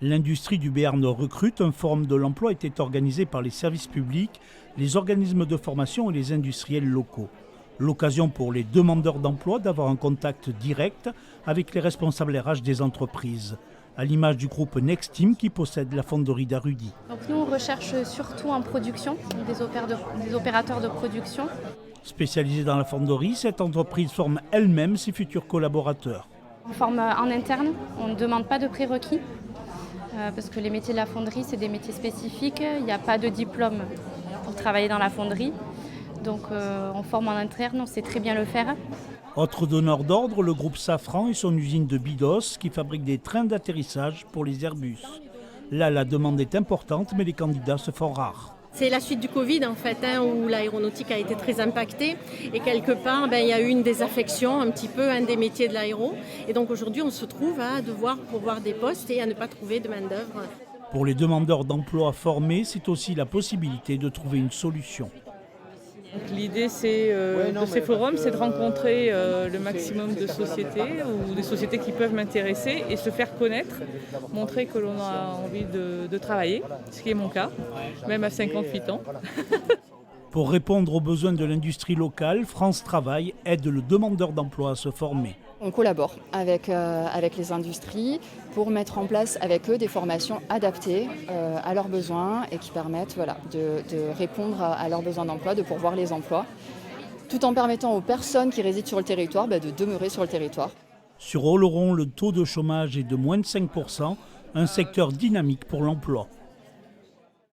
L'industrie du Béarn recrute. Un forum de l'emploi était organisé par les services publics, les organismes de formation et les industriels locaux. L'occasion pour les demandeurs d'emploi d'avoir un contact direct avec les responsables RH des entreprises, à l'image du groupe Nexteam qui possède la fonderie d'Arrudy. Donc nous, on recherche surtout en production, des opérateurs de production. Spécialisée dans la fonderie, cette entreprise forme elle-même ses futurs collaborateurs. On forme en interne, on ne demande pas de prérequis, parce que les métiers de la fonderie, c'est des métiers spécifiques. Il n'y a pas de diplôme pour travailler dans la fonderie. Donc on forme en interne, on sait très bien le faire. Autre donneur d'ordre, le groupe Safran et son usine de Bidos qui fabrique des trains d'atterrissage pour les Airbus. Là, la demande est importante, mais les candidats se font rares. C'est la suite du Covid en fait, où l'aéronautique a été très impactée et quelque part il y a eu une désaffection un petit peu des métiers de l'aéro. Et donc aujourd'hui on se trouve à devoir pourvoir des postes et à ne pas trouver de main-d'œuvre. Pour les demandeurs d'emploi formés, c'est aussi la possibilité de trouver une solution. L'idée de ces forums, c'est de rencontrer le maximum de sociétés ou des sociétés qui peuvent m'intéresser et se faire connaître, montrer que l'on a envie de travailler, ce qui est mon cas, même à 58 ans. Pour répondre aux besoins de l'industrie locale, France Travail aide le demandeur d'emploi à se former. On collabore avec les industries pour mettre en place avec eux des formations adaptées à leurs besoins et qui permettent de répondre à leurs besoins d'emploi, de pourvoir les emplois, tout en permettant aux personnes qui résident sur le territoire de demeurer sur le territoire. Sur Oloron, le taux de chômage est de moins de 5%, un secteur dynamique pour l'emploi.